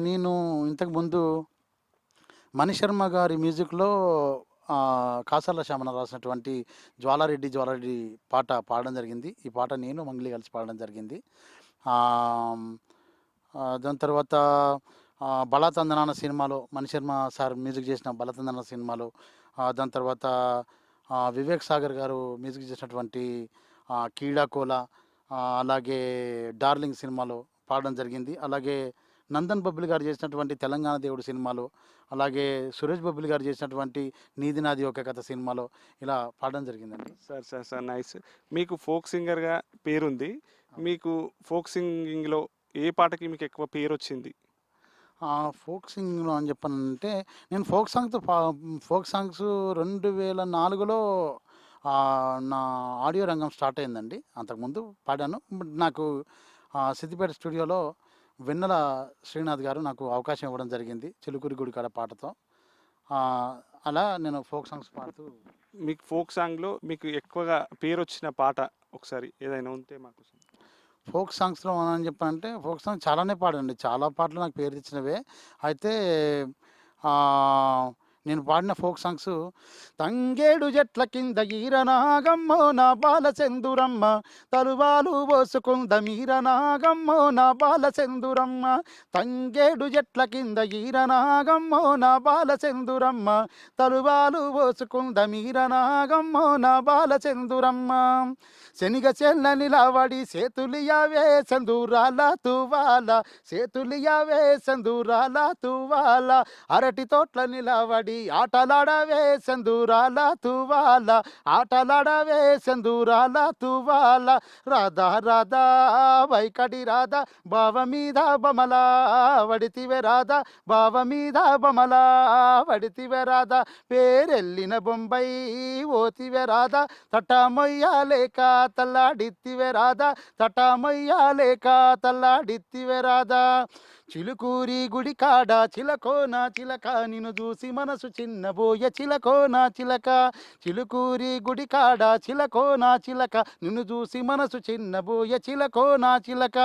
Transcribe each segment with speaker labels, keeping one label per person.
Speaker 1: నేను ఇంతకుముందు మణిశర్మ గారి మ్యూజిక్‌లో కాసాల శ్యామన రాసినటువంటి 'జ్వాలారెడ్డి జ్వాలారెడ్డి' పాట పాడడం జరిగింది. ఈ పాట నేను, మంగ్లీ కలిసి పాడడం జరిగింది. ఆహ్, దాని తర్వాత 'బలా తందనాన' సినిమాలో మణిశర్మ సార్ మ్యూజిక్ చేసిన 'బలా తందనాన' సినిమాలో దాని తర్వాత వివేక్ సాగర్ గారు మ్యూజిక్ చేసినటువంటి 'కీడాకోల' అలాగే 'డార్లింగ్' సినిమాలో పాడడం జరిగింది. అలాగే నందన్ బబ్లీ గారు చేసినటువంటి 'తెలంగాణ దేవుడు' సినిమాలో, అలాగే సురేష్ బబ్లీ గారు చేసినటువంటి 'నీది నాది ఒక కథ' సినిమాలో ఇలా పాడడం జరిగిందండి.
Speaker 2: Sir nice. మీకు ఫోక్ సింగర్‌గా పేరుంది. మీకు ఫోక్ సింగింగ్‌లో ఏ పాటకి మీకు ఎక్కువ పేరొచ్చింది?
Speaker 1: ఫోక్ సింగింగ్‌లో అని చెప్పనంటే, నేను ఫోక్ సాంగ్స్ 2004లో నా ఆడియో రంగం స్టార్ట్ అయిందండి. అంతకుముందు పాడాను. బట్ నాకు సిద్దిపేట స్టూడియోలో వెన్నెల శ్రీనాథ్ గారు నాకు అవకాశం ఇవ్వడం జరిగింది. 'చిలుకూరి గుడికాడ' పాటతో. ఆహ్, అలా నేను ఫోక్ సాంగ్స్ పాడుతూ
Speaker 2: మీకు ఫోక్ సాంగ్‌లో మీకు ఎక్కువగా పేరొచ్చిన పాట ఒకసారి ఏదైనా ఉంటే మాకు
Speaker 1: ఫోక్ సాంగ్స్‌లో అని చెప్పనంటే, ఫోక్ సాంగ్స్ చాలానే పాడానండి. చాలా పాటలు నాకు పేరు తెచ్చినవే. అయితే ఆహ్, నేను పాడిన ఫోక్ సాంగ్స్ 'తంగేడు చెట్ల కింద ఈరనాగమ్మో నా బాలచందురమ్మ, తలువాలు పోసుకుంద మీరనాగమ్మో నా బాలచందురమ్మ, తంగేడు చెట్ల కింద ఈరనాగమ్మో నా బాలచందురమ్మ, తలువాలు పోసుకుంద మీరనాగమ్మో నా బాలచందురమ్మ, శనిగ చెల్ల నిలవడి సేతులియావే సందూరాల తువాల, సేతులియావే సందూరాల తువాల, అరటి తోట్ల నిలవడి ఆటలాడవే సందూరాల తువాల, ఆటలాడవే సందూరాల తువాల, రాధా రాధా వైకటి రాధా బావ మీద బమలా వడితివే రాధా, బావ మీద బమలా వడితివే రాధా, పేరెల్లిన బొంబాయి ఓతివే రాధా, తట్టమొయ్యాలేక తల్లాడిత్తివే రాధా, తట్టమొయ్యాలేక తల్లాడిత్తివే రాధా, చిలుకూరి గుడి కాడ చిలకోన చిలక నిన్ను చూసి మనసు చిన్నబోయ చిలకోన చిలక, చిలుకూరి గుడి కాడ చిలకోన చిలక నిన్ను చూసి మనసు చిన్నబోయ చిలకోన చిలక,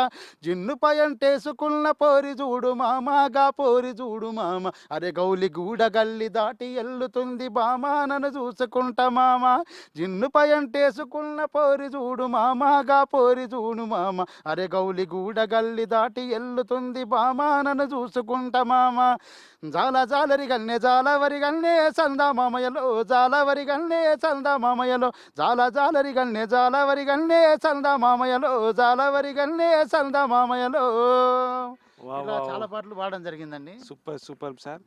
Speaker 1: జిన్ను పయంటేసుకున్న పోరి చూడు మామగా పోరి చూడు మామ, అరే గౌలి గూడ గల్లి దాటి ఎల్లుతుంది బామ నన్ను చూసుకుంటా మామ, జిన్ను పయంటేసుకున్న పోరి చూడు మామగా పోరి చూడు మామ, అరే గౌలి గూడ గల్లి దాటి ఎల్లుతుంది బామ నన్ను చూసుకుంటా మామ, జాలరి గల్నే జాలవరి గల్నే సందా మామయ్యలో, జాలవరి గల్నే సందా మామయ్యలో, జాలరి గల్నే జాలవరి గల్నే సందా మామయ్యలో, జాలవరి గల్నే సందా మామయ్యలో,
Speaker 2: వావ్!
Speaker 1: ఇలా
Speaker 2: వావ్!
Speaker 1: చాలా పాటలు పాడడం జరిగిందండి.
Speaker 2: Super sir.